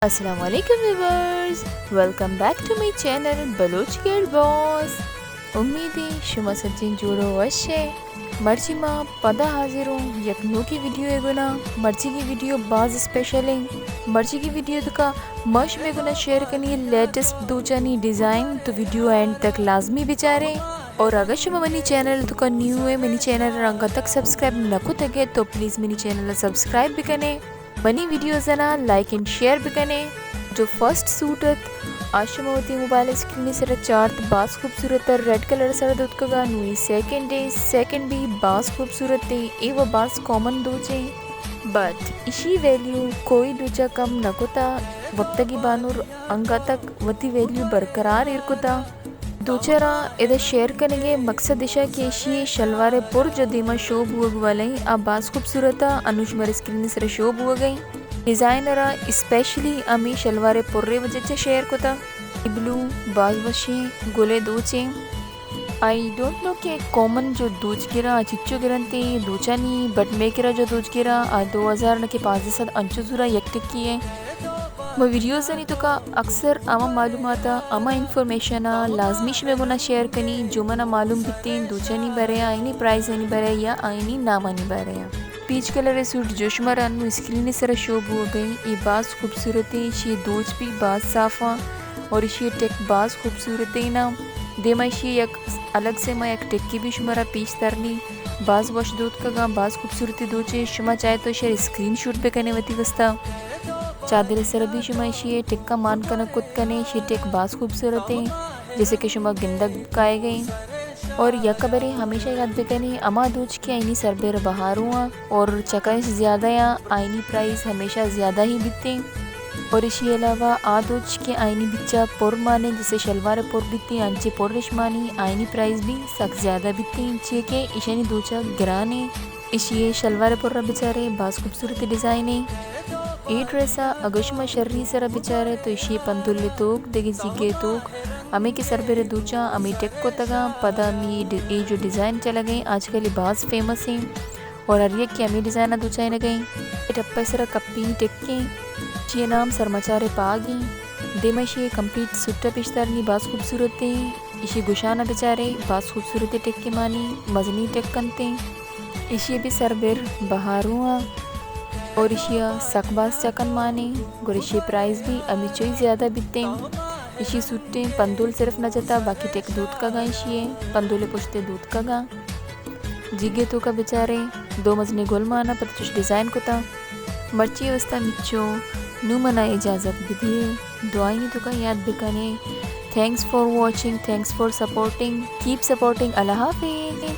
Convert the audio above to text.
السلام علیکم viewers, welcome back to my channel Baloch girl boss. امیدی شما سجین جوڑو وشے مرچی ماں پدا حاضر ہوں یک نو کی ویڈیو ہے گنا. مرچی کی ویڈیو باز اسپیشل ہیں. مرچی کی ویڈیو کا مش میں گنا شیئر کرنی لیٹسٹ دوچانی ڈیزائن، تو ویڈیو اینڈ تک لازمی بچاریں. اور اگر شما منی چینل تو کا نیو ہے، منی چینل رنگا تک سبسکرائب نہ کو تگے تو پلیز منی چینل سبسکرائب بھی کریں. منی ویڈیوز نا لائک اینڈ شیئر بھی کریں. جو فرسٹ سوٹت آشما ہوتی موبائل اسکرین سر چارت باس خوبصورت ریڈ کلر سر دودھ کا گا نوئی سیکنڈ بھی باس خوبصورت ہے. ای وہ باس کامن دوچیں بٹ اسی ویلیو کوئی دوچا کم نہ کوتا وقت کی بانور انگا تک وتی ویلیو برقرار ارکتا. دوچرا ادھا شیئر کرنے گے مقصد دشا کی اشی شلوار پر جو دیما شوب ہوا گوالیں آ باس خوبصورتا انوش مر اسکرین سر شوب ہوا گئی. ڈیزائنرا اسپیشلی امی شلوار پر وجہ چے شیئر کوتا بلو باز وشیں گولے دوچیں. آئی ڈونٹ نو کہ کامن جو دوچ گرا چچو گرنتے دوچانی بٹ میں کرا جو دوچ گرا 2000 کے 500 انچو زورا یک ٹکی ہے. وہ ویڈیوز نہیں تو کا اکثر اما معلوماتا اما انفارمیشنا لازمیش میں گنا شیئر کنی جو منا معلوم بیتیں دوچانی برے آئینی پرائز نہیں برے یا آئینی نامانی برے. پیچ کلر سوٹ جوشمر انو اسکرین سر شوب ہو گئی. ای باز خوبصورتی شی دوچ بھی باز صافا اور شی ٹیک باز خوبصورتی نا دیما شی یک الگ سے ما یک ٹکی بھی شمارا پیچ ترنی باز واش دودھ کا گا باز خوبصورتی دوچے. شما چاہے تو شیئر اسکرین شوٹ پہ کنے وتی وستا چادر سر بھی شما شی ٹکا مان کنا کت کنے شی ٹک باز خوبصورتی جیسے کہ شما گندگ کائے گئی. اور یکبری ہمیشہ یاد بکنی اما دوچ کی آئینی سر بیر بہار ہوا اور چکائش زیادہ یا آئینی پرائز ہمیشہ زیادہ ہی بیتیں. اور اسی علاوہ آدوچ کے آئینی بچہ پر مانے جسے شلوار پر بیتیں انچے پر رشمانی آئینی پرائز بھی سخت زیادہ بیتیں چیئے کہ اشانی دوچہ گرانے اشیے شلوار پر بچارے باز خوبصورت ڈیزائنے. ای ڈریسا اگشما شرری سر بچارے تو اشی پندل توک دیگی زیگے توک ہمیں کی سر بیر دوچا ہمیں ٹک کو تگا پدا می ای جو ڈیزائن چلا گئیں آج کل باز فیمس ہیں. اور ہر یک کی ہمیں ڈیزائنہ دوچائیں لگئیں ٹپا سر کپی ٹکیں چیئے نام سرمچارے پاگیں دیما شی کمپلیٹ سٹا پیشترنی باز خوبصورتی اشی گشانہ بچارے باز خوبصورتی ٹک کے مانی مزنی ٹک کنتے اشی بھی سر بیر بہاروں اور اشیا سک باز چکن مانے گر اشی پرائز بھی امی چوئی زیادہ بیتیں. اشی سوٹیں پندول صرف نہ جتا باقی ٹیک دودھ کا گا اشیے پندولے پوچھتے دودھ کا گا جیگے تو کا بچارے دو مزنے گول مانا پتہ چوش ڈیزائن کو تا مرچی وستا مچو نو منا اجازت بھی دیئے دعائیں تو کا یاد بکنے. Thanks for watching, thanks for supporting, keep supporting. اللہ حافظ.